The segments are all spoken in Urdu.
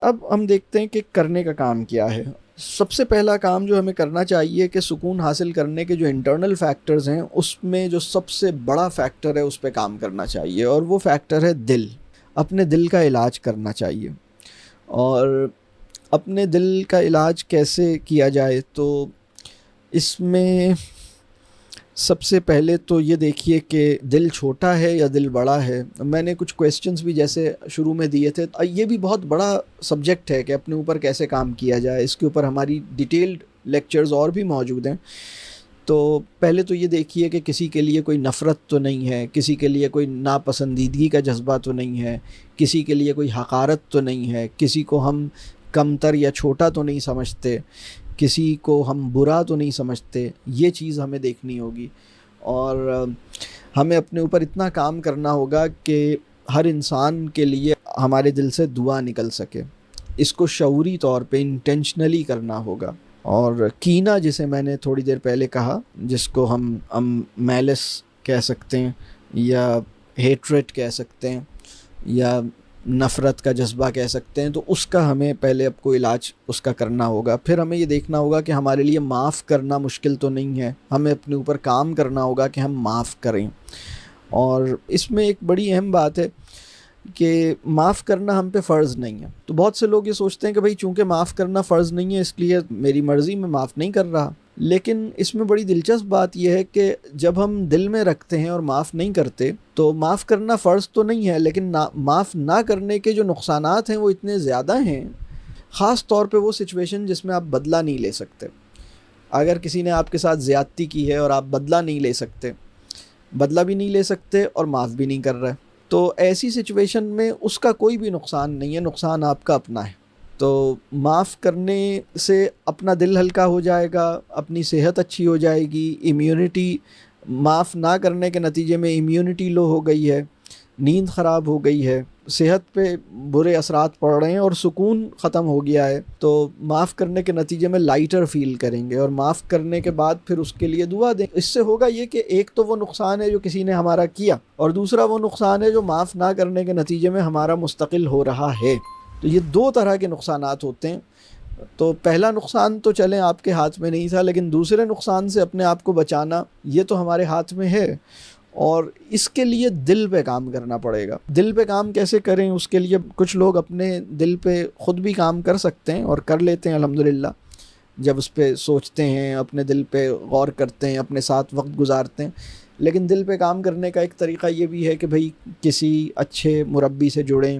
اب ہم دیکھتے ہیں کہ کرنے کا کام کیا ہے. سب سے پہلا کام جو ہمیں کرنا چاہیے کہ سکون حاصل کرنے کے جو انٹرنل فیکٹرز ہیں اس میں جو سب سے بڑا فیکٹر ہے اس پہ کام کرنا چاہیے، اور وہ فیکٹر ہے دل. اپنے دل کا علاج کرنا چاہیے. اور اپنے دل کا علاج کیسے کیا جائے؟ تو اس میں سب سے پہلے تو یہ دیکھیے کہ دل چھوٹا ہے یا دل بڑا ہے. میں نے کچھ کویسچنز بھی جیسے شروع میں دیے تھے. یہ بھی بہت بڑا سبجیکٹ ہے کہ اپنے اوپر کیسے کام کیا جائے. اس کے اوپر ہماری ڈیٹیلڈ لیکچرز اور بھی موجود ہیں. تو پہلے تو یہ دیکھیے کہ کسی کے لیے کوئی نفرت تو نہیں ہے، کسی کے لیے کوئی ناپسندیدگی کا جذبہ تو نہیں ہے، کسی کے لیے کوئی حقارت تو نہیں ہے، کسی کو ہم کمتر یا چھوٹا تو نہیں سمجھتے، کسی کو ہم برا تو نہیں سمجھتے. یہ چیز ہمیں دیکھنی ہوگی. اور ہمیں اپنے اوپر اتنا کام کرنا ہوگا کہ ہر انسان کے لیے ہمارے دل سے دعا نکل سکے. اس کو شعوری طور پہ انٹینشنلی کرنا ہوگا. اور کینہ جسے میں نے تھوڑی دیر پہلے کہا، جس کو ہم میلس کہہ سکتے ہیں یا ہیٹریٹ کہہ سکتے ہیں یا نفرت کا جذبہ کہہ سکتے ہیں، تو اس کا ہمیں پہلے اب کو علاج اس کا کرنا ہوگا. پھر ہمیں یہ دیکھنا ہوگا کہ ہمارے لیے معاف کرنا مشکل تو نہیں ہے. ہمیں اپنے اوپر کام کرنا ہوگا کہ ہم معاف کریں. اور اس میں ایک بڑی اہم بات ہے کہ معاف کرنا ہم پہ فرض نہیں ہے. تو بہت سے لوگ یہ سوچتے ہیں کہ بھئی چونکہ معاف کرنا فرض نہیں ہے اس لیے میری مرضی میں معاف نہیں کر رہا. لیکن اس میں بڑی دلچسپ بات یہ ہے کہ جب ہم دل میں رکھتے ہیں اور معاف نہیں کرتے تو معاف کرنا فرض تو نہیں ہے، لیکن معاف نہ کرنے کے جو نقصانات ہیں وہ اتنے زیادہ ہیں. خاص طور پہ وہ سچویشن جس میں آپ بدلہ نہیں لے سکتے. اگر کسی نے آپ کے ساتھ زیادتی کی ہے اور آپ بدلہ نہیں لے سکتے، بدلہ بھی نہیں لے سکتے اور معاف بھی نہیں کر رہے، تو ایسی سچویشن میں اس کا کوئی بھی نقصان نہیں ہے، نقصان آپ کا اپنا ہے. تو معاف کرنے سے اپنا دل ہلکا ہو جائے گا، اپنی صحت اچھی ہو جائے گی. امیونٹی، معاف نہ کرنے کے نتیجے میں امیونٹی لو ہو گئی ہے، نیند خراب ہو گئی ہے، صحت پہ برے اثرات پڑ رہے ہیں اور سکون ختم ہو گیا ہے. تو معاف کرنے کے نتیجے میں لائٹر فیل کریں گے، اور معاف کرنے کے بعد پھر اس کے لیے دعا دیں. اس سے ہوگا یہ کہ ایک تو وہ نقصان ہے جو کسی نے ہمارا کیا، اور دوسرا وہ نقصان ہے جو معاف نہ کرنے کے نتیجے میں ہمارا مستقل ہو رہا ہے. تو یہ دو طرح کے نقصانات ہوتے ہیں. تو پہلا نقصان تو چلیں آپ کے ہاتھ میں نہیں تھا، لیکن دوسرے نقصان سے اپنے آپ کو بچانا یہ تو ہمارے ہاتھ میں ہے. اور اس کے لیے دل پہ کام کرنا پڑے گا. دل پہ کام کیسے کریں؟ اس کے لیے کچھ لوگ اپنے دل پہ خود بھی کام کر سکتے ہیں اور کر لیتے ہیں الحمدللہ. جب اس پہ سوچتے ہیں، اپنے دل پہ غور کرتے ہیں، اپنے ساتھ وقت گزارتے ہیں. لیکن دل پہ کام کرنے کا ایک طریقہ یہ بھی ہے کہ بھئی کسی اچھے مربی سے جڑیں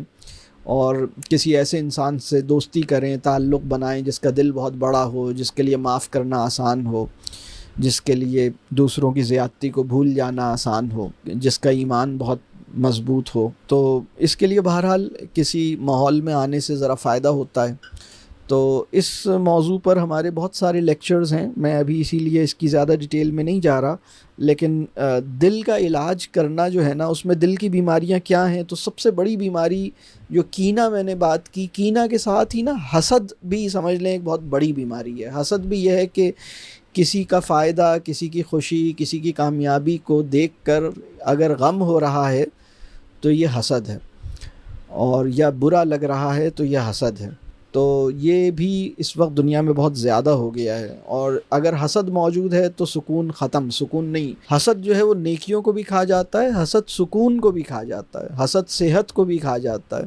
اور کسی ایسے انسان سے دوستی کریں، تعلق بنائیں جس کا دل بہت بڑا ہو، جس کے لیے معاف کرنا آسان ہو، جس کے لیے دوسروں کی زیادتی کو بھول جانا آسان ہو، جس کا ایمان بہت مضبوط ہو. تو اس کے لیے بہرحال کسی ماحول میں آنے سے ذرا فائدہ ہوتا ہے. تو اس موضوع پر ہمارے بہت سارے لیکچرز ہیں، میں ابھی اسی لیے اس کی زیادہ ڈیٹیل میں نہیں جا رہا. لیکن دل کا علاج کرنا جو ہے نا، اس میں دل کی بیماریاں کیا ہیں. تو سب سے بڑی بیماری جو کینہ میں نے بات کی، کینہ کے ساتھ ہی نا حسد بھی سمجھ لیں ایک بہت بڑی بیماری ہے. حسد بھی یہ ہے کہ کسی کا فائدہ، کسی کی خوشی، کسی کی کامیابی کو دیکھ کر اگر غم ہو رہا ہے تو یہ حسد ہے، اور یا برا لگ رہا ہے تو یہ حسد ہے. تو یہ بھی اس وقت دنیا میں بہت زیادہ ہو گیا ہے. اور اگر حسد موجود ہے تو سکون ختم. سکون نہیں. حسد جو ہے وہ نیکیوں کو بھی کھا جاتا ہے، حسد سکون کو بھی کھا جاتا ہے، حسد صحت کو بھی کھا جاتا ہے.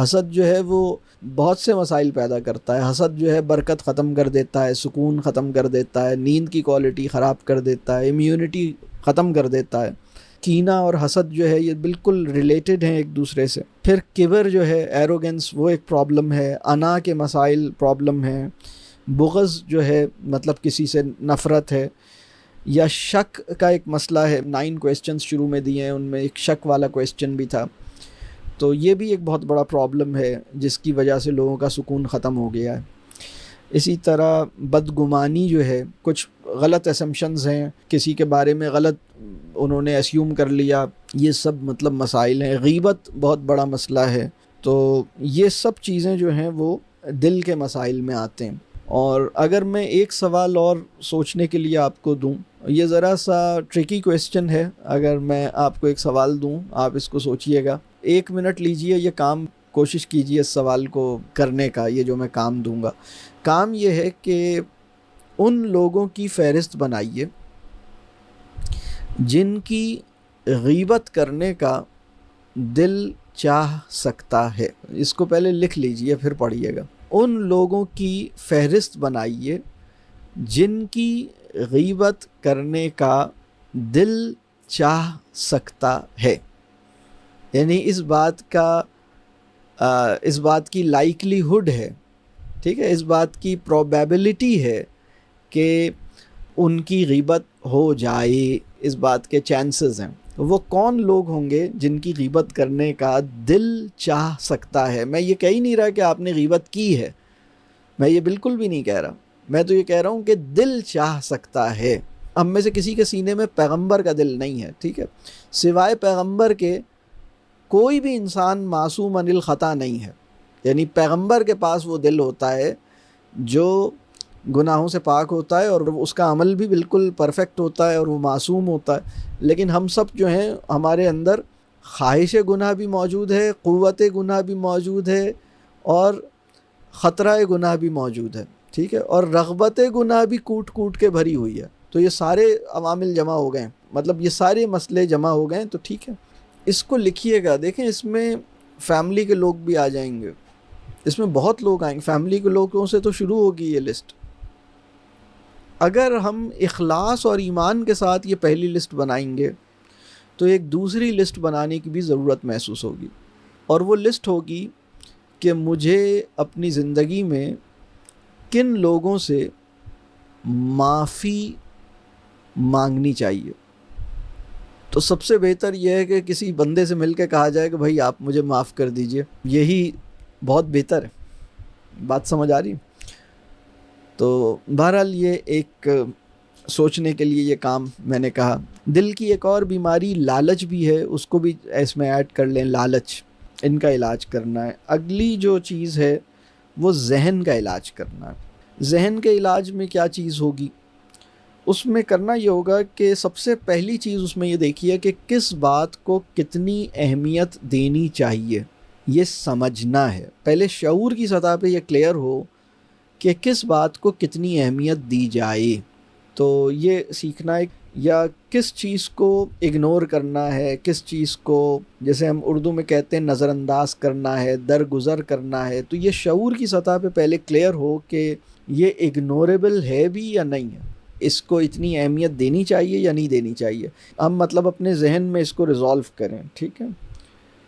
حسد جو ہے وہ بہت سے مسائل پیدا کرتا ہے. حسد جو ہے برکت ختم کر دیتا ہے، سکون ختم کر دیتا ہے، نیند کی کوالٹی خراب کر دیتا ہے، امیونٹی ختم کر دیتا ہے. کینہ اور حسد جو ہے یہ بالکل ریلیٹڈ ہیں ایک دوسرے سے. پھر کبر جو ہے، ایروگنس، وہ ایک پرابلم ہے. انا کے مسائل پرابلم ہیں. بغض جو ہے مطلب کسی سے نفرت ہے، یا شک کا ایک مسئلہ ہے. 9 کویسچنز شروع میں دیے ہیں، ان میں ایک شک والا کویسچن بھی تھا. تو یہ بھی ایک بہت بڑا پرابلم ہے جس کی وجہ سے لوگوں کا سکون ختم ہو گیا ہے. اسی طرح بدگمانی جو ہے، کچھ غلط اسمپشنز ہیں، کسی کے بارے میں غلط انہوں نے اسیوم کر لیا، یہ سب مطلب مسائل ہیں. غیبت بہت بڑا مسئلہ ہے. تو یہ سب چیزیں جو ہیں وہ دل کے مسائل میں آتے ہیں. اور اگر میں ایک سوال اور سوچنے کے لیے آپ کو دوں، یہ ذرا سا ٹرکی کویسچن ہے، اگر میں آپ کو ایک سوال دوں، آپ اس کو سوچئے گا. 1 منٹ لیجئے، یہ کام کوشش کیجیے اس سوال کو کرنے کا، یہ جو میں کام دوں گا، کام یہ ہے کہ ان لوگوں کی فہرست بنائیے جن کی غیبت کرنے کا دل چاہ سکتا ہے. اس کو پہلے لکھ لیجئے پھر پڑھیے گا. ان لوگوں کی فہرست بنائیے جن کی غیبت کرنے کا دل چاہ سکتا ہے. یعنی اس بات کی لائکلی ہوڈ ہے، ٹھیک ہے، اس بات کی پروبیبلٹی ہے کہ ان کی غیبت ہو جائے، اس بات کے چانسز ہیں. وہ کون لوگ ہوں گے جن کی غیبت کرنے کا دل چاہ سکتا ہے؟ میں یہ کہہ ہی نہیں رہا کہ آپ نے غیبت کی ہے، میں یہ بالکل بھی نہیں کہہ رہا. میں تو یہ کہہ رہا ہوں کہ دل چاہ سکتا ہے. ہم میں سے کسی کے سینے میں پیغمبر کا دل نہیں ہے، ٹھیک ہے، سوائے پیغمبر کے کوئی بھی انسان معصوم عن الخطا نہیں ہے. یعنی پیغمبر کے پاس وہ دل ہوتا ہے جو گناہوں سے پاک ہوتا ہے اور اس کا عمل بھی بالکل پرفیکٹ ہوتا ہے اور وہ معصوم ہوتا ہے. لیکن ہم سب جو ہیں، ہمارے اندر خواہش گناہ بھی موجود ہے، قوت گناہ بھی موجود ہے اور خطرہ گناہ بھی موجود ہے، ٹھیک ہے، اور رغبت گناہ بھی کوٹ کوٹ کے بھری ہوئی ہے. تو یہ سارے عوامل جمع ہو گئے، مطلب یہ سارے مسئلے جمع ہو گئے. تو ٹھیک ہے، اس کو لکھیے گا. دیکھیں اس میں فیملی کے لوگ بھی آ جائیں گے، اس میں بہت لوگ آئیں گے. فیملی کے لوگوں سے تو شروع ہوگی یہ لسٹ. اگر ہم اخلاص اور ایمان کے ساتھ یہ پہلی لسٹ بنائیں گے تو ایک دوسری لسٹ بنانے کی بھی ضرورت محسوس ہوگی، اور وہ لسٹ ہوگی کہ مجھے اپنی زندگی میں کن لوگوں سے معافی مانگنی چاہیے. تو سب سے بہتر یہ ہے کہ کسی بندے سے مل کے کہا جائے کہ بھائی آپ مجھے معاف کر دیجئے. یہی بہت بہتر ہے. بات سمجھ آ رہی؟ تو بہرحال یہ ایک سوچنے کے لیے یہ کام میں نے کہا. دل کی ایک اور بیماری لالچ بھی ہے، اس کو بھی اس میں ایڈ کر لیں. لالچ، ان کا علاج کرنا ہے. اگلی جو چیز ہے وہ ذہن کا علاج کرنا ہے. ذہن کے علاج میں کیا چیز ہوگی؟ اس میں کرنا یہ ہوگا کہ سب سے پہلی چیز اس میں یہ دیکھیے کہ کس بات کو کتنی اہمیت دینی چاہیے، یہ سمجھنا ہے. پہلے شعور کی سطح پہ یہ کلیئر ہو کہ کس بات کو کتنی اہمیت دی جائے. تو یہ سیکھنا ہے. یا کس چیز کو اگنور کرنا ہے، کس چیز کو جیسے ہم اردو میں کہتے ہیں نظر انداز کرنا ہے، درگزر کرنا ہے. تو یہ شعور کی سطح پہ پہلے کلیئر ہو کہ یہ اگنوریبل ہے بھی یا نہیں ہے، اس کو اتنی اہمیت دینی چاہیے یا نہیں دینی چاہیے. ہم مطلب اپنے ذہن میں اس کو ریزالو کریں. ٹھیک ہے،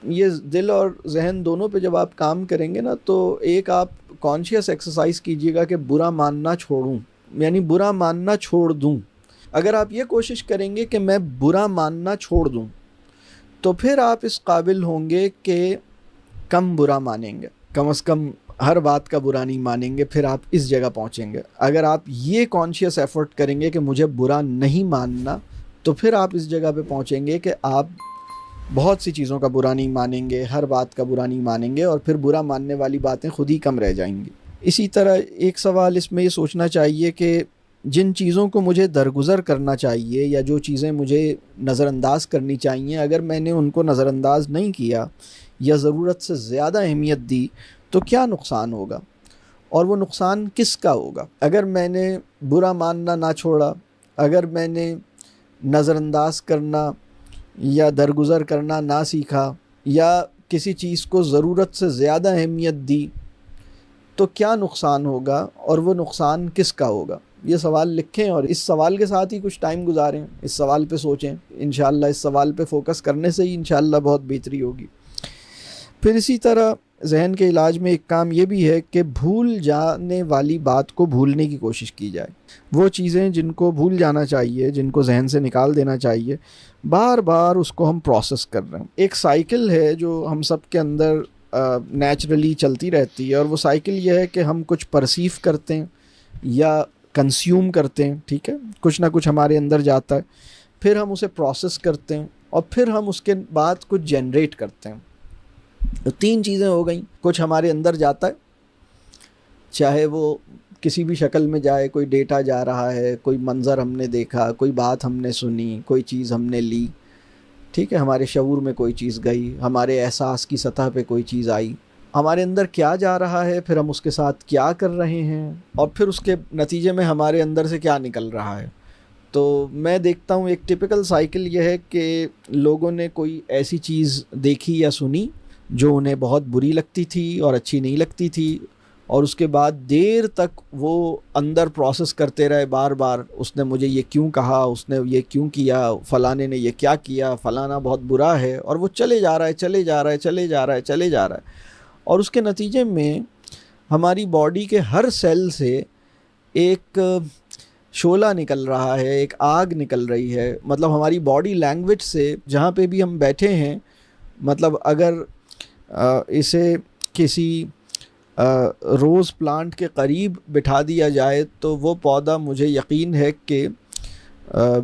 یہ دل اور ذہن دونوں پہ جب آپ کام کریں گے نا، تو ایک آپ کانشیس ایکسرسائز کیجیے گا کہ برا ماننا چھوڑوں، یعنی برا ماننا چھوڑ دوں. اگر آپ یہ کوشش کریں گے کہ میں برا ماننا چھوڑ دوں، تو پھر آپ اس قابل ہوں گے کہ کم برا مانیں گے، کم از کم ہر بات کا برا نہیں مانیں گے. پھر آپ اس جگہ پہنچیں گے. اگر آپ یہ کانشیس ایفرٹ کریں گے کہ مجھے برا نہیں ماننا، تو پھر آپ اس جگہ پہ پہنچیں گے کہ آپ بہت سی چیزوں کا برا نہیں مانیں گے، ہر بات کا برا نہیں مانیں گے، اور پھر برا ماننے والی باتیں خود ہی کم رہ جائیں گی. اسی طرح ایک سوال اس میں یہ سوچنا چاہیے کہ جن چیزوں کو مجھے درگزر کرنا چاہیے یا جو چیزیں مجھے نظر انداز کرنی چاہیے، اگر میں نے ان کو نظر انداز نہیں کیا یا ضرورت سے زیادہ اہمیت دی تو کیا نقصان ہوگا، اور وہ نقصان کس کا ہوگا. اگر میں نے برا ماننا نہ چھوڑا، اگر میں نے نظر انداز کرنا یا درگزر کرنا نہ سیکھا، یا کسی چیز کو ضرورت سے زیادہ اہمیت دی، تو کیا نقصان ہوگا اور وہ نقصان کس کا ہوگا. یہ سوال لکھیں اور اس سوال کے ساتھ ہی کچھ ٹائم گزاریں، اس سوال پہ سوچیں. انشاءاللہ اس سوال پہ فوکس کرنے سے ہی انشاءاللہ بہت بہتری ہوگی. پھر اسی طرح ذہن کے علاج میں ایک کام یہ بھی ہے کہ بھول جانے والی بات کو بھولنے کی کوشش کی جائے. وہ چیزیں جن کو بھول جانا چاہیے، جن کو ذہن سے نکال دینا چاہیے، بار بار اس کو ہم پروسیس کر رہے ہیں. ایک سائیکل ہے جو ہم سب کے اندر نیچرلی چلتی رہتی ہے، اور وہ سائیکل یہ ہے کہ ہم کچھ پرسیو کرتے ہیں یا کنزیوم کرتے ہیں. ٹھیک ہے، کچھ نہ کچھ ہمارے اندر جاتا ہے، پھر ہم اسے پروسیس کرتے ہیں، اور پھر ہم اس کے بعد کچھ جنریٹ کرتے ہیں. تو تین چیزیں ہو گئیں. کچھ ہمارے اندر جاتا ہے، چاہے وہ کسی بھی شکل میں جائے، کوئی ڈیٹا جا رہا ہے، کوئی منظر ہم نے دیکھا، کوئی بات ہم نے سنی، کوئی چیز ہم نے لی. ٹھیک ہے، ہمارے شعور میں کوئی چیز گئی، ہمارے احساس کی سطح پہ کوئی چیز آئی. ہمارے اندر کیا جا رہا ہے، پھر ہم اس کے ساتھ کیا کر رہے ہیں، اور پھر اس کے نتیجے میں ہمارے اندر سے کیا نکل رہا ہے۔ تو میں دیکھتا ہوں ایک ٹپیکل سائیکل یہ ہے کہ لوگوں نے کوئی ایسی چیز دیکھی یا سنی جو انہیں بہت بری لگتی تھی اور اچھی نہیں لگتی تھی، اور اس کے بعد دیر تک وہ اندر پروسیس کرتے رہے، بار بار اس نے مجھے یہ کیوں کہا، اس نے یہ کیوں کیا، فلانے نے یہ کیا کیا، فلانا بہت برا ہے، اور وہ چلے جا رہا ہے چلے جا رہا ہے چلے جا رہا ہے چلے جا رہا ہے، اور اس کے نتیجے میں ہماری باڈی کے ہر سیل سے ایک شعلہ نکل رہا ہے، ایک آگ نکل رہی ہے۔ مطلب ہماری باڈی لینگویج سے جہاں پہ بھی ہم بیٹھے ہیں، مطلب اگر اسے کسی روز پلانٹ کے قریب بٹھا دیا جائے تو وہ پودا، مجھے یقین ہے کہ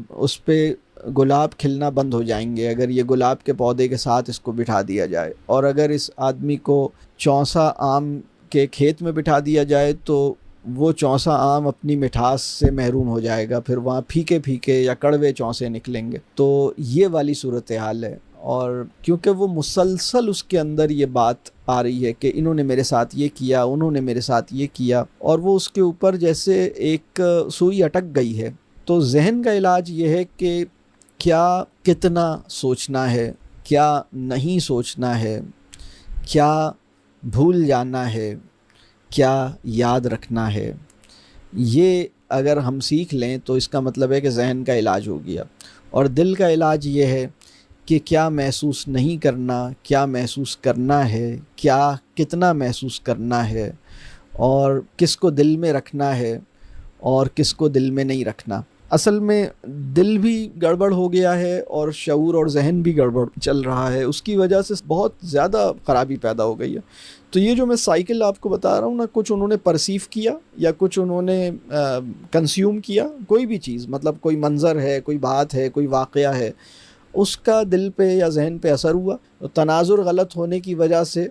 اس پہ گلاب کھلنا بند ہو جائیں گے اگر یہ گلاب کے پودے کے ساتھ اس کو بٹھا دیا جائے، اور اگر اس آدمی کو چونسا آم کے کھیت میں بٹھا دیا جائے تو وہ چونسا آم اپنی مٹھاس سے محروم ہو جائے گا، پھر وہاں پھیکے پھیکے یا کڑوے چونسے نکلیں گے۔ تو یہ والی صورتحال ہے، اور کیونکہ وہ مسلسل اس کے اندر یہ بات آ رہی ہے کہ انہوں نے میرے ساتھ یہ کیا، انہوں نے میرے ساتھ یہ کیا، اور وہ اس کے اوپر جیسے ایک سوئی اٹک گئی ہے۔ تو ذہن کا علاج یہ ہے کہ کیا کتنا سوچنا ہے، کیا نہیں سوچنا ہے، کیا بھول جانا ہے، کیا یاد رکھنا ہے۔ یہ اگر ہم سیکھ لیں تو اس کا مطلب ہے کہ ذہن کا علاج ہو گیا۔ اور دل کا علاج یہ ہے کہ کیا محسوس نہیں کرنا، کیا محسوس کرنا ہے، کیا کتنا محسوس کرنا ہے، اور کس کو دل میں رکھنا ہے اور کس کو دل میں نہیں رکھنا۔ اصل میں دل بھی گڑبڑ ہو گیا ہے اور شعور اور ذہن بھی گڑبڑ چل رہا ہے، اس کی وجہ سے بہت زیادہ خرابی پیدا ہو گئی ہے۔ تو یہ جو میں سائیکل آپ کو بتا رہا ہوں نا، کچھ انہوں نے پرسیو کیا یا کچھ انہوں نے کنزیوم کیا، کوئی بھی چیز، مطلب کوئی منظر ہے، کوئی بات ہے، کوئی واقعہ ہے، اس کا دل پہ یا ذہن پہ اثر ہوا، تناظر غلط ہونے کی وجہ سے،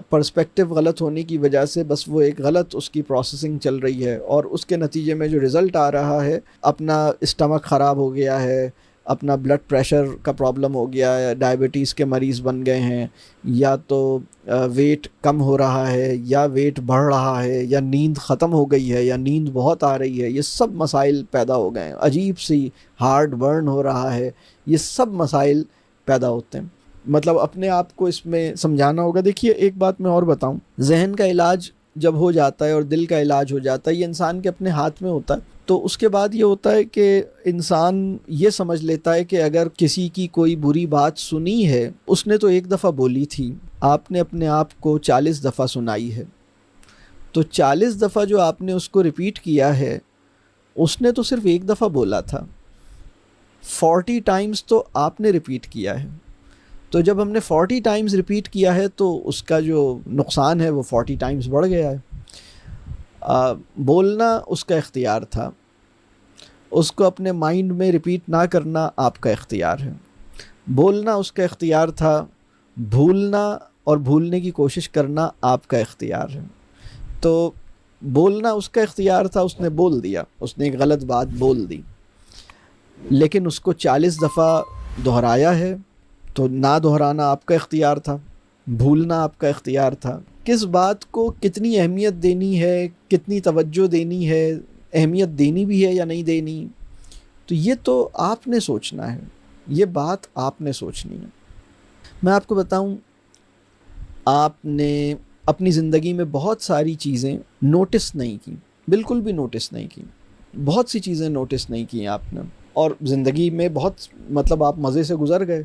پرسپیکٹیو غلط ہونے کی وجہ سے بس وہ ایک غلط اس کی پروسیسنگ چل رہی ہے، اور اس کے نتیجے میں جو رزلٹ آ رہا ہے، اپنا اسٹمک خراب ہو گیا ہے، اپنا بلڈ پریشر کا پرابلم ہو گیا ہے، ڈائبٹیز کے مریض بن گئے ہیں، یا تو ویٹ کم ہو رہا ہے، یا ویٹ بڑھ رہا ہے، یا نیند ختم ہو گئی ہے، یا نیند بہت آ رہی ہے، یہ سب مسائل پیدا ہو گئے ہیں، عجیب سی ہارٹ برن ہو رہا ہے، یہ سب مسائل پیدا ہوتے ہیں۔ مطلب اپنے آپ کو اس میں سمجھانا ہوگا۔ دیکھیے ایک بات میں اور بتاؤں، ذہن کا علاج جب ہو جاتا ہے اور دل کا علاج ہو جاتا ہے، یہ انسان کے اپنے ہاتھ میں ہوتا ہے۔ تو اس کے بعد یہ ہوتا ہے کہ انسان یہ سمجھ لیتا ہے کہ اگر کسی کی کوئی بری بات سنی ہے، اس نے تو ایک دفعہ بولی تھی، آپ نے اپنے آپ کو 40 دفعہ سنائی ہے، تو 40 دفعہ جو آپ نے اس کو ریپیٹ کیا ہے، اس نے تو صرف ایک دفعہ بولا تھا، 40 ٹائمز تو آپ نے ریپیٹ کیا ہے۔ تو جب ہم نے 40 ٹائمز ریپیٹ کیا ہے تو اس کا جو نقصان ہے وہ 40 ٹائمز بڑھ گیا ہے۔ بولنا اس کا اختیار تھا، اس کو اپنے مائنڈ میں ریپیٹ نہ کرنا آپ کا اختیار ہے۔ بولنا اس کا اختیار تھا، بھولنا اور بھولنے کی کوشش کرنا آپ کا اختیار ہے۔ تو بولنا اس کا اختیار تھا، اس نے بول دیا، اس نے ایک غلط بات بول دی، لیکن اس کو 40 دفعہ دہرایا ہے، تو نہ دہرانا آپ کا اختیار تھا، بھولنا آپ کا اختیار تھا۔ کس بات کو کتنی اہمیت دینی ہے، کتنی توجہ دینی ہے، اہمیت دینی بھی ہے یا نہیں دینی، تو یہ تو آپ نے سوچنا ہے، یہ بات آپ نے سوچنی ہے۔ میں آپ کو بتاؤں، آپ نے اپنی زندگی میں بہت ساری چیزیں نوٹس نہیں کی، بالکل بھی نوٹس نہیں کی، بہت سی چیزیں نوٹس نہیں کی آپ نے، اور زندگی میں بہت مطلب آپ مزے سے گزر گئے،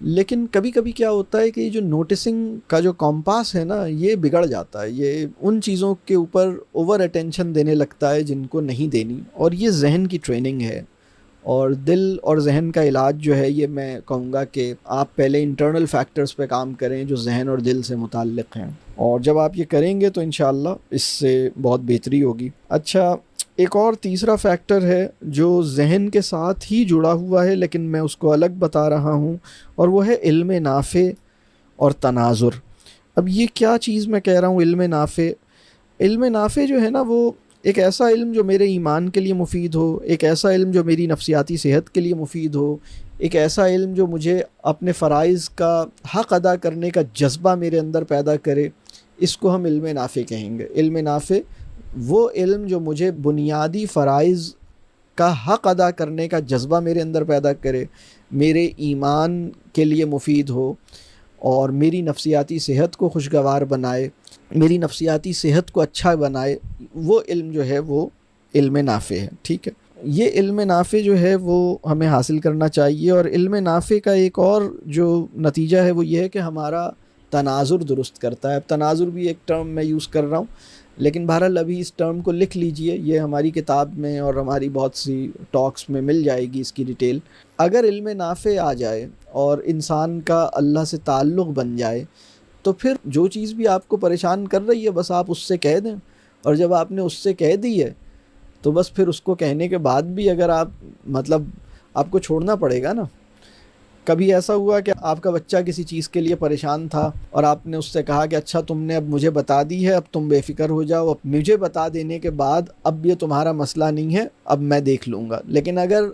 لیکن کبھی کبھی کیا ہوتا ہے کہ یہ جو نوٹسنگ کا جو کمپاس ہے نا، یہ بگڑ جاتا ہے، یہ ان چیزوں کے اوپر اوور اٹینشن دینے لگتا ہے جن کو نہیں دینی، اور یہ ذہن کی ٹریننگ ہے۔ اور دل اور ذہن کا علاج جو ہے، یہ میں کہوں گا کہ آپ پہلے انٹرنل فیکٹرز پہ کام کریں جو ذہن اور دل سے متعلق ہیں، اور جب آپ یہ کریں گے تو انشاءاللہ اس سے بہت بہتری ہوگی۔ اچھا، ایک اور تیسرا فیکٹر ہے جو ذہن کے ساتھ ہی جڑا ہوا ہے، لیکن میں اس کو الگ بتا رہا ہوں، اور وہ ہے علم نافع اور تناظر۔ اب یہ کیا چیز میں کہہ رہا ہوں علم نافع؟ علم نافع جو ہے نا، وہ ایک ایسا علم جو میرے ایمان کے لیے مفید ہو، ایک ایسا علم جو میری نفسیاتی صحت کے لیے مفید ہو، ایک ایسا علم جو مجھے اپنے فرائض کا حق ادا کرنے کا جذبہ میرے اندر پیدا کرے، اس کو ہم علم نافع کہیں گے۔ علم نافع وہ علم جو مجھے بنیادی فرائض کا حق ادا کرنے کا جذبہ میرے اندر پیدا کرے، میرے ایمان کے لیے مفید ہو، اور میری نفسیاتی صحت کو خوشگوار بنائے، میری نفسیاتی صحت کو اچھا بنائے، وہ علم جو ہے وہ علم نافع ہے۔ ٹھیک ہے، یہ علم نافع جو ہے وہ ہمیں حاصل کرنا چاہیے۔ اور علم نافع کا ایک اور جو نتیجہ ہے وہ یہ ہے کہ ہمارا تناظر درست کرتا ہے۔ اب تناظر بھی ایک ٹرم میں یوز کر رہا ہوں، لیکن بہرحال ابھی اس ٹرم کو لکھ لیجئے، یہ ہماری کتاب میں اور ہماری بہت سی ٹاکس میں مل جائے گی اس کی ڈیٹیل۔ اگر علم نافع آ جائے اور انسان کا اللہ سے تعلق بن جائے تو پھر جو چیز بھی آپ کو پریشان کر رہی ہے بس آپ اس سے کہہ دیں، اور جب آپ نے اس سے کہہ دی ہے تو بس پھر اس کو کہنے کے بعد بھی اگر آپ آپ کو چھوڑنا پڑے گا نا۔ کبھی ایسا ہوا کہ آپ کا بچہ کسی چیز کے لیے پریشان تھا اور آپ نے اس سے کہا کہ اچھا تم نے اب مجھے بتا دی ہے، اب تم بے فکر ہو جاؤ، اب مجھے بتا دینے کے بعد اب یہ تمہارا مسئلہ نہیں ہے، اب میں دیکھ لوں گا۔ لیکن اگر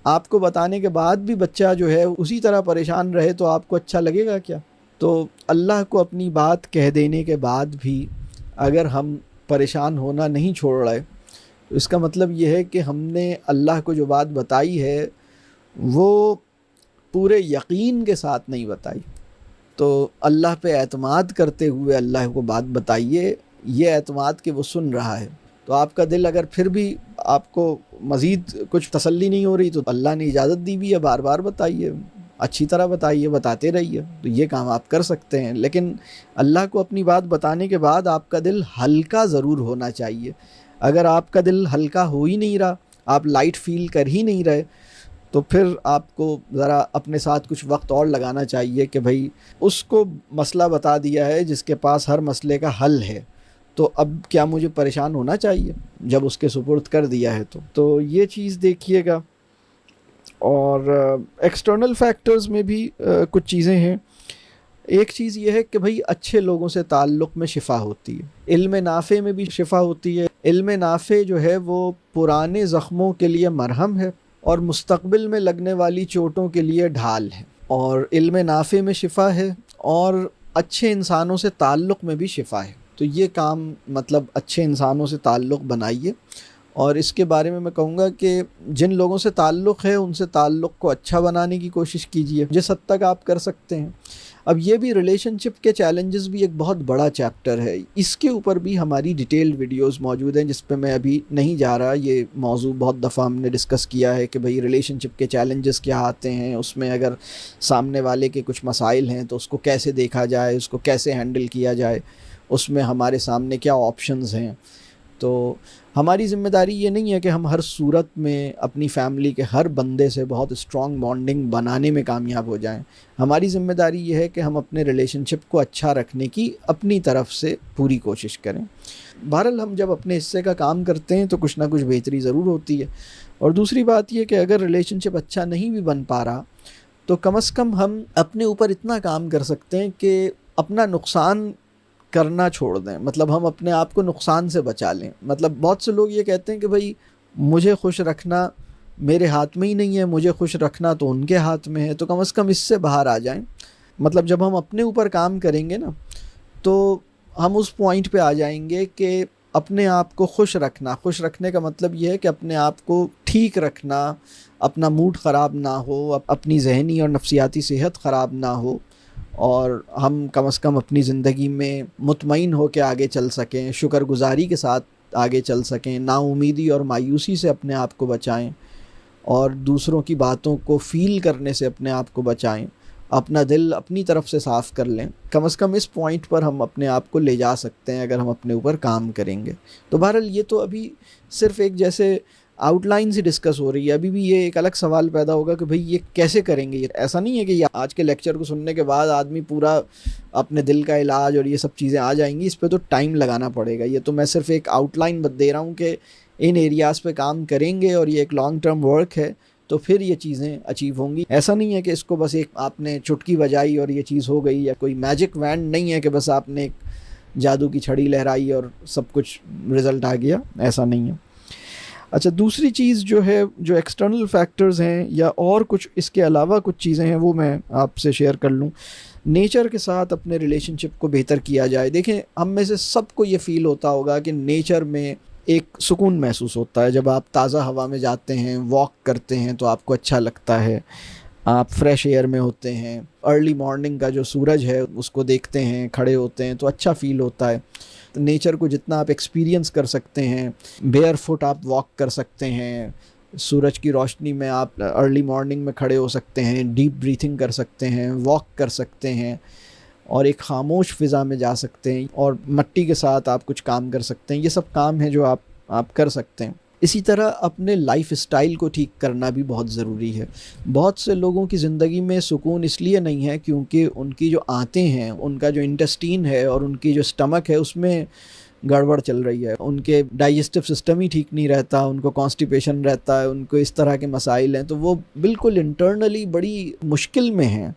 آپ کو بتانے کے بعد بھی بچہ جو ہے اسی طرح پریشان رہے تو آپ کو اچھا لگے گا کیا؟ تو اللہ کو اپنی بات کہہ دینے کے بعد بھی اگر ہم پریشان ہونا نہیں چھوڑ رہے تو اس کا مطلب یہ ہے کہ ہم نے اللہ کو جو بات بتائی ہے وہ پورے یقین کے ساتھ نہیں بتائی۔ تو اللہ پہ اعتماد کرتے ہوئے اللہ کو بات بتائیے، یہ اعتماد کہ وہ سن رہا ہے۔ تو آپ کا دل اگر پھر بھی آپ کو مزید کچھ تسلی نہیں ہو رہی تو اللہ نے اجازت دی بھی ہے، بار بار بتائیے، اچھی طرح بتائیے، بتاتے رہیے، تو یہ کام آپ کر سکتے ہیں۔ لیکن اللہ کو اپنی بات بتانے کے بعد آپ کا دل ہلکا ضرور ہونا چاہیے۔ اگر آپ کا دل ہلکا ہو ہی نہیں رہا، آپ لائٹ فیل کر ہی نہیں رہے، تو پھر آپ کو ذرا اپنے ساتھ کچھ وقت اور لگانا چاہیے کہ بھائی اس کو مسئلہ بتا دیا ہے جس کے پاس ہر مسئلے کا حل ہے، تو اب کیا مجھے پریشان ہونا چاہیے جب اس کے سپرد کر دیا ہے؟ تو یہ چیز دیکھیے گا۔ اور ایکسٹرنل فیکٹرز میں بھی کچھ چیزیں ہیں۔ ایک چیز یہ ہے کہ بھئی اچھے لوگوں سے تعلق میں شفا ہوتی ہے، علم نافع میں بھی شفا ہوتی ہے۔ علم نافع جو ہے وہ پرانے زخموں کے لیے مرہم ہے اور مستقبل میں لگنے والی چوٹوں کے لیے ڈھال ہے۔ اور علم نافع میں شفا ہے اور اچھے انسانوں سے تعلق میں بھی شفا ہے۔ تو یہ کام اچھے انسانوں سے تعلق بنائیے، اور اس کے بارے میں کہوں گا کہ جن لوگوں سے تعلق ہے ان سے تعلق کو اچھا بنانے کی کوشش کیجیے جس حد تک آپ کر سکتے ہیں۔ اب یہ بھی ریلیشن شپ کے چیلنجز بھی ایک بہت بڑا چیپٹر ہے، اس کے اوپر بھی ہماری ڈیٹیلڈ ویڈیوز موجود ہیں جس پہ میں ابھی نہیں جا رہا۔ یہ موضوع بہت دفعہ ہم نے ڈسکس کیا ہے کہ بھئی ریلیشن شپ کے چیلنجز کیا آتے ہیں، اس میں اگر سامنے والے کے کچھ مسائل ہیں تو اس کو کیسے دیکھا جائے، اس کو کیسے ہینڈل کیا جائے، اس میں ہمارے سامنے کیا آپشنز ہیں۔ تو ہماری ذمہ داری یہ نہیں ہے کہ ہم ہر صورت میں اپنی فیملی کے ہر بندے سے بہت اسٹرانگ بانڈنگ بنانے میں کامیاب ہو جائیں۔ ہماری ذمہ داری یہ ہے کہ ہم اپنے ریلیشن شپ کو اچھا رکھنے کی اپنی طرف سے پوری کوشش کریں۔ بہرحال ہم جب اپنے حصے کا کام کرتے ہیں تو کچھ نہ کچھ بہتری ضرور ہوتی ہے۔ اور دوسری بات یہ کہ اگر ریلیشن شپ اچھا نہیں بھی بن پا رہا تو کم از کم ہم اپنے اوپر اتنا کام کر سکتے ہیں کہ اپنا نقصان کرنا چھوڑ دیں، ہم اپنے آپ کو نقصان سے بچا لیں۔ بہت سے لوگ یہ کہتے ہیں کہ بھئی مجھے خوش رکھنا میرے ہاتھ میں ہی نہیں ہے، مجھے خوش رکھنا تو ان کے ہاتھ میں ہے۔ تو کم از کم اس سے باہر آ جائیں۔ جب ہم اپنے اوپر کام کریں گے نا تو ہم اس پوائنٹ پہ آ جائیں گے کہ اپنے آپ کو خوش رکھنا، خوش رکھنے کا مطلب یہ ہے کہ اپنے آپ کو ٹھیک رکھنا، اپنا موڈ خراب نہ ہو، اپنی ذہنی اور نفسیاتی صحت خراب نہ ہو، اور ہم کم از کم اپنی زندگی میں مطمئن ہو کے آگے چل سکیں، شکر گزاری کے ساتھ آگے چل سکیں، نا امیدی اور مایوسی سے اپنے آپ کو بچائیں، اور دوسروں کی باتوں کو فیل کرنے سے اپنے آپ کو بچائیں، اپنا دل اپنی طرف سے صاف کر لیں۔ کم از کم اس پوائنٹ پر ہم اپنے آپ کو لے جا سکتے ہیں اگر ہم اپنے اوپر کام کریں گے۔ تو بہرحال یہ تو ابھی صرف ایک جیسے آؤٹ لائن سے ڈسکس ہو رہی ہے، ابھی بھی یہ ایک الگ سوال پیدا ہوگا کہ بھئی یہ کیسے کریں گے۔ ایسا نہیں ہے کہ یہ آج کے لیکچر کو سننے کے بعد آدمی پورا اپنے دل کا علاج اور یہ سب چیزیں آ جائیں گی، اس پہ تو ٹائم لگانا پڑے گا۔ یہ تو میں صرف ایک آؤٹ لائن دے رہا ہوں کہ ان ایریاز پہ کام کریں گے اور یہ ایک لانگ ٹرم ورک ہے تو پھر یہ چیزیں اچیو ہوں گی۔ ایسا نہیں ہے کہ اس کو بس ایک آپ نے چٹکی بجائی اور یہ چیز ہو گئی، یا کوئی میجک وینڈ نہیں ہے کہ بس آپ نے ایک جادو کی چھڑی لہرائی اور سب کچھ رزلٹ آ گیا، ایسا نہیں ہے۔ اچھا دوسری چیز جو ہے جو ایکسٹرنل فیکٹرز ہیں یا اور کچھ اس کے علاوہ کچھ چیزیں ہیں وہ میں آپ سے شیئر کر لوں. نیچر کے ساتھ اپنے ریلیشن شپ کو بہتر کیا جائے. دیکھیں ہم میں سے سب کو یہ فیل ہوتا ہوگا کہ نیچر میں ایک سکون محسوس ہوتا ہے. جب آپ تازہ ہوا میں جاتے ہیں، واک کرتے ہیں تو آپ کو اچھا لگتا ہے، آپ فریش ایئر میں ہوتے ہیں، ارلی مارننگ کا جو سورج ہے اس کو دیکھتے ہیں، کھڑے ہوتے ہیں تو اچھا فیل ہوتا ہے. نیچر کو جتنا آپ ایکسپیرینس کر سکتے ہیں، بیئر فٹ آپ واک کر سکتے ہیں، سورج کی روشنی میں آپ ارلی مارننگ میں کھڑے ہو سکتے ہیں، ڈیپ بریتھنگ کر سکتے ہیں، واک کر سکتے ہیں اور ایک خاموش فضا میں جا سکتے ہیں اور مٹی کے ساتھ آپ کچھ کام کر سکتے ہیں. یہ سب کام ہیں جو آپ کر سکتے ہیں. اسی طرح اپنے لائف اسٹائل کو ٹھیک کرنا بھی بہت ضروری ہے. بہت سے لوگوں کی زندگی میں سکون اس لیے نہیں ہے کیونکہ ان کی جو آنتیں ہیں، ان کا جو انٹسٹین ہے اور ان کی جو سٹمک ہے اس میں گڑبڑ چل رہی ہے. ان کے ڈائجسٹو سسٹم ہی ٹھیک نہیں رہتا، ان کو کانسٹیپیشن رہتا ہے، ان کو اس طرح کے مسائل ہیں تو وہ بالکل انٹرنلی بڑی مشکل میں ہیں.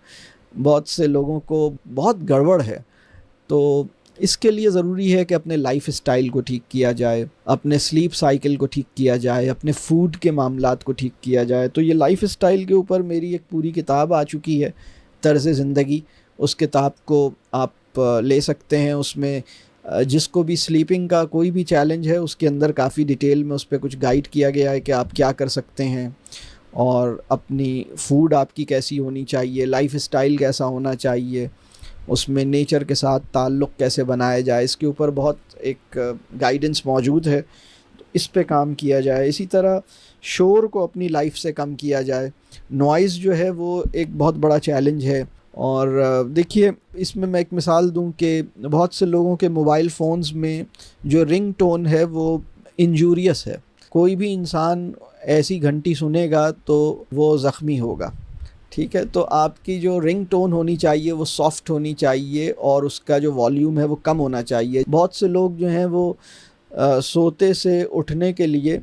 بہت سے لوگوں کو بہت گڑبڑ ہے. تو اس کے لیے ضروری ہے کہ اپنے لائف اسٹائل کو ٹھیک کیا جائے، اپنے سلیپ سائیکل کو ٹھیک کیا جائے، اپنے فوڈ کے معاملات کو ٹھیک کیا جائے. تو یہ لائف اسٹائل کے اوپر میری ایک پوری کتاب آ چکی ہے، طرز زندگی. اس کتاب کو آپ لے سکتے ہیں. اس میں جس کو بھی سلیپنگ کا کوئی بھی چیلنج ہے اس کے اندر کافی ڈیٹیل میں اس پہ کچھ گائیڈ کیا گیا ہے کہ آپ کیا کر سکتے ہیں اور اپنی فوڈ آپ کی کیسی ہونی چاہیے، لائف اسٹائل کیسا ہونا چاہیے، اس میں نیچر کے ساتھ تعلق کیسے بنایا جائے، اس کے اوپر بہت ایک گائیڈنس موجود ہے. اس پہ کام کیا جائے. اسی طرح شور کو اپنی لائف سے کم کیا جائے. نوائز جو ہے وہ ایک بہت بڑا چیلنج ہے. اور دیکھیے اس میں ایک مثال دوں کہ بہت سے لوگوں کے موبائل فونز میں جو رنگ ٹون ہے وہ انجوریس ہے. کوئی بھی انسان ایسی گھنٹی سنے گا تو وہ زخمی ہوگا. ٹھیک ہے، تو آپ کی جو رنگ ٹون ہونی چاہیے وہ سافٹ ہونی چاہیے اور اس کا جو والیوم ہے وہ کم ہونا چاہیے. بہت سے لوگ جو ہیں وہ سوتے سے اٹھنے کے لیے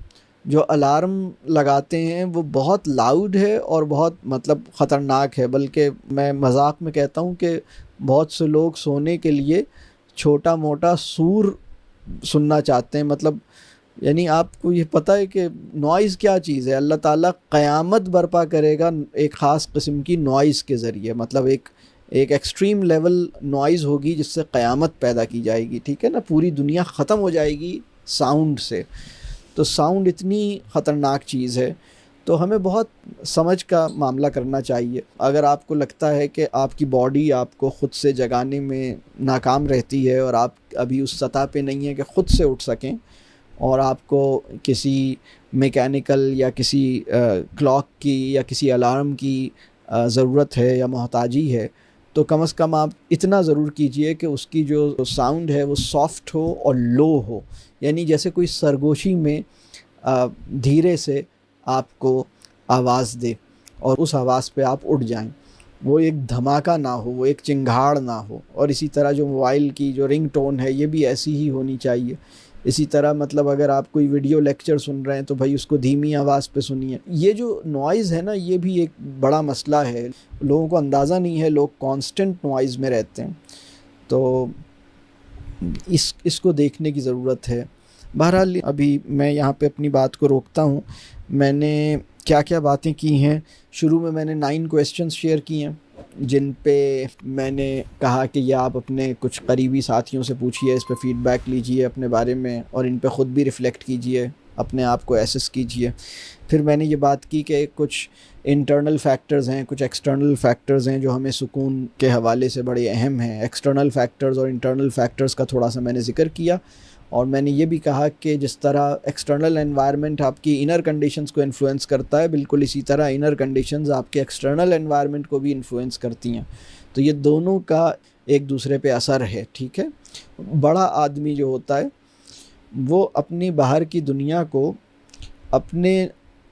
جو الارم لگاتے ہیں وہ بہت لاؤڈ ہے اور بہت مطلب خطرناک ہے. بلکہ میں مذاق میں کہتا ہوں کہ بہت سے لوگ سونے کے لیے چھوٹا موٹا سور سننا چاہتے ہیں. مطلب یعنی آپ کو یہ پتہ ہے کہ نوائز کیا چیز ہے. اللہ تعالیٰ قیامت برپا کرے گا ایک خاص قسم کی نوائز کے ذریعے. مطلب ایک ایکسٹریم لیول نوائز ہوگی جس سے قیامت پیدا کی جائے گی. ٹھیک ہے نا، پوری دنیا ختم ہو جائے گی ساؤنڈ سے. تو ساؤنڈ اتنی خطرناک چیز ہے. تو ہمیں بہت سمجھ کا معاملہ کرنا چاہیے. اگر آپ کو لگتا ہے کہ آپ کی باڈی آپ کو خود سے جگانے میں ناکام رہتی ہے اور آپ ابھی اس سطح پہ نہیں ہیں کہ خود سے اٹھ سکیں اور آپ کو کسی میکینیکل یا کسی کلاک کی یا کسی الارم کی ضرورت ہے یا محتاجی ہے، تو کم از کم آپ اتنا ضرور کیجئے کہ اس کی جو ساؤنڈ ہے وہ سافٹ ہو اور لو ہو. یعنی جیسے کوئی سرگوشی میں دھیرے سے آپ کو آواز دے اور اس آواز پہ آپ اٹھ جائیں. وہ ایک دھماکہ نہ ہو، وہ ایک چنگھاڑ نہ ہو. اور اسی طرح جو موبائل کی جو رنگ ٹون ہے یہ بھی ایسی ہی ہونی چاہیے. اسی طرح مطلب اگر آپ کوئی ویڈیو لیکچر سن رہے ہیں تو بھائی اس کو دھیمی آواز پہ سنیے. یہ جو نوائز ہے نا یہ بھی ایک بڑا مسئلہ ہے. لوگوں کو اندازہ نہیں ہے، لوگ کانسٹنٹ نوائز میں رہتے ہیں. تو اس کو دیکھنے کی ضرورت ہے. بہرحال ابھی میں یہاں پہ اپنی بات کو روکتا ہوں. میں نے کیا کیا باتیں کی ہیں. شروع میں نے 9 کویسچنز شیئر کی ہیں جن پہ میں نے کہا کہ یہ آپ اپنے کچھ قریبی ساتھیوں سے پوچھیے، اس پہ فیڈ بیک لیجئے اپنے بارے میں اور ان پہ خود بھی ریفلیکٹ کیجئے، اپنے آپ کو ایسس کیجئے. پھر میں نے یہ بات کی کہ کچھ انٹرنل فیکٹرز ہیں، کچھ ایکسٹرنل فیکٹرز ہیں جو ہمیں سکون کے حوالے سے بڑے اہم ہیں. ایکسٹرنل فیکٹرز اور انٹرنل فیکٹرز کا تھوڑا سا میں نے ذکر کیا. اور میں نے یہ بھی کہا کہ جس طرح ایکسٹرنل انوائرمنٹ آپ کی انر کنڈیشنز کو انفلوئنس کرتا ہے، بالکل اسی طرح انر کنڈیشنز آپ کے ایکسٹرنل انوائرمنٹ کو بھی انفلوئنس کرتی ہیں. تو یہ دونوں کا ایک دوسرے پہ اثر ہے. ٹھیک ہے، بڑا آدمی جو ہوتا ہے وہ اپنی باہر کی دنیا کو اپنے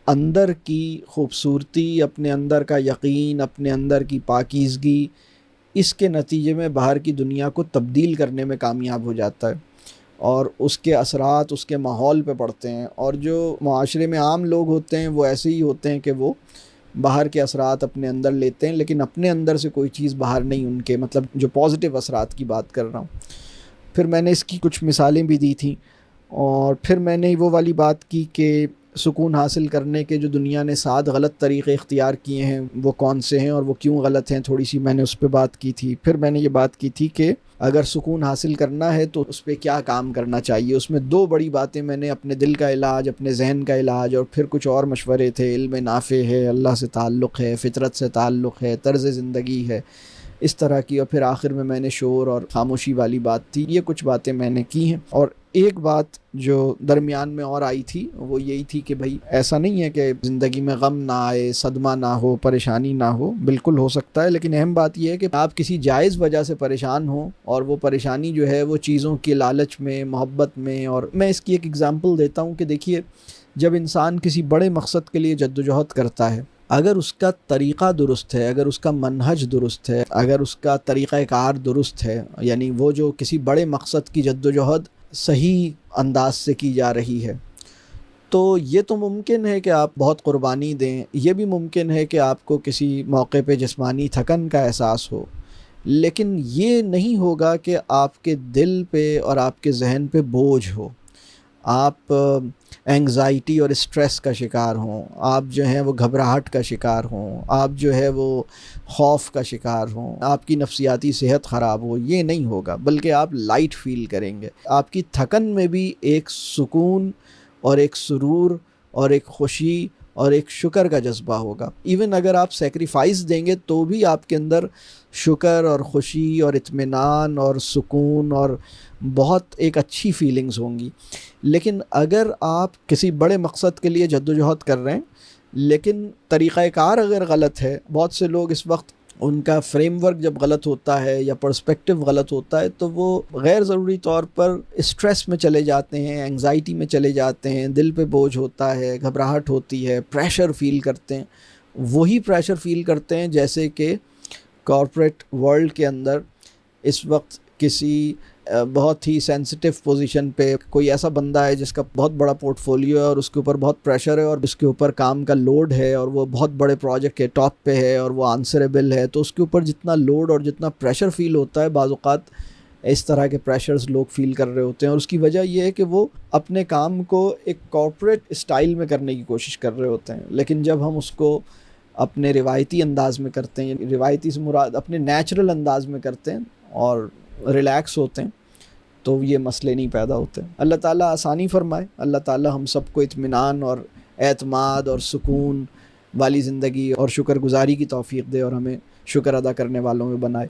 اندر کی خوبصورتی، اپنے اندر کا یقین، اپنے اندر کی پاکیزگی، اس کے نتیجے میں باہر کی دنیا کو تبدیل کرنے میں کامیاب ہو جاتا ہے اور اس کے اثرات اس کے ماحول پہ پڑتے ہیں. اور جو معاشرے میں عام لوگ ہوتے ہیں وہ ایسے ہی ہوتے ہیں کہ وہ باہر کے اثرات اپنے اندر لیتے ہیں لیکن اپنے اندر سے کوئی چیز باہر نہیں ان کے، مطلب جو پازیٹیو اثرات کی بات کر رہا ہوں. پھر میں نے اس کی کچھ مثالیں بھی دی تھیں. اور پھر میں نے وہ والی بات کی کہ سکون حاصل کرنے کے جو دنیا نے 7 غلط طریقے اختیار کیے ہیں وہ کون سے ہیں اور وہ کیوں غلط ہیں، تھوڑی سی میں نے اس پہ بات کی تھی۔ پھر میں نے یہ بات کی تھی کہ اگر سکون حاصل کرنا ہے تو اس پہ کیا کام کرنا چاہیے۔ اس میں 2 بڑی باتیں میں نے، اپنے دل کا علاج، اپنے ذہن کا علاج، اور پھر کچھ اور مشورے تھے، علم نافع ہے، اللہ سے تعلق ہے، فطرت سے تعلق ہے، طرز زندگی ہے، اس طرح کی، اور پھر آخر میں نے شور اور خاموشی والی بات تھی۔ یہ کچھ باتیں میں نے کی ہیں، اور ایک بات جو درمیان میں اور آئی تھی وہ یہی تھی کہ بھائی ایسا نہیں ہے کہ زندگی میں غم نہ آئے، صدمہ نہ ہو، پریشانی نہ ہو، بالکل ہو سکتا ہے، لیکن اہم بات یہ ہے کہ آپ کسی جائز وجہ سے پریشان ہوں، اور وہ پریشانی جو ہے وہ چیزوں کے لالچ میں، محبت میں۔ اور میں اس کی ایک اگزامپل دیتا ہوں کہ دیکھیے، جب انسان کسی بڑے مقصد کے لیے جدوجہد کرتا ہے، اگر اس کا طریقہ درست ہے، اگر اس کا منہج درست ہے، اگر اس کا طریقہ کار درست ہے، یعنی وہ جو کسی بڑے مقصد کی جدوجہد صحیح انداز سے کی جا رہی ہے، تو یہ تو ممکن ہے کہ آپ بہت قربانی دیں، یہ بھی ممکن ہے کہ آپ کو کسی موقع پہ جسمانی تھکن کا احساس ہو، لیکن یہ نہیں ہوگا کہ آپ کے دل پہ اور آپ کے ذہن پہ بوجھ ہو، آپ اینگزائٹی اور اسٹریس کا شکار ہوں، آپ جو ہیں وہ گھبراہٹ کا شکار ہوں، آپ جو ہے وہ خوف کا شکار ہوں، آپ کی نفسیاتی صحت خراب ہو۔ یہ نہیں ہوگا، بلکہ آپ لائٹ فیل کریں گے۔ آپ کی تھکن میں بھی ایک سکون اور ایک سرور اور ایک خوشی اور ایک شکر کا جذبہ ہوگا۔ ایون اگر آپ سیکریفائس دیں گے تو بھی آپ کے اندر شکر اور خوشی اور اطمینان اور سکون اور بہت ایک اچھی فیلنگز ہوں گی۔ لیکن اگر آپ کسی بڑے مقصد کے لیے جدوجہد کر رہے ہیں لیکن طریقہ کار اگر غلط ہے، بہت سے لوگ اس وقت ان کا فریم ورک جب غلط ہوتا ہے یا پرسپیکٹیو غلط ہوتا ہے تو وہ غیر ضروری طور پر اسٹریس میں چلے جاتے ہیں، انگزائٹی میں چلے جاتے ہیں، دل پہ بوجھ ہوتا ہے، گھبراہٹ ہوتی ہے، پریشر فیل کرتے ہیں۔ وہی پریشر فیل کرتے ہیں جیسے کہ کارپوریٹ ورلڈ کے اندر اس وقت کسی بہت ہی سینسٹیو پوزیشن پہ کوئی ایسا بندہ ہے جس کا بہت بڑا پورٹ فولیو ہے اور اس کے اوپر بہت پریشر ہے اور اس کے اوپر کام کا لوڈ ہے اور وہ بہت بڑے پروجیکٹ کے ٹاپ پہ ہے اور وہ آنسریبل ہے، تو اس کے اوپر جتنا لوڈ اور جتنا پریشر فیل ہوتا ہے، بعض اوقات اس طرح کے پریشرز لوگ فیل کر رہے ہوتے ہیں، اور اس کی وجہ یہ ہے کہ وہ اپنے کام کو ایک کارپوریٹ اسٹائل میں کرنے کی کوشش کر رہے ہوتے ہیں۔ لیکن جب ہم اس کو اپنے روایتی انداز میں کرتے ہیں، روایتی سے مراد اپنے نیچرل انداز میں کرتے ہیں اور ریلیکس ہوتے ہیں، تو یہ مسئلے نہیں پیدا ہوتے۔ اللہ تعالیٰ آسانی فرمائے، اللہ تعالیٰ ہم سب کو اطمینان اور اعتماد اور سکون والی زندگی اور شکر گزاری کی توفیق دے اور ہمیں شکر ادا کرنے والوں میں بنائے۔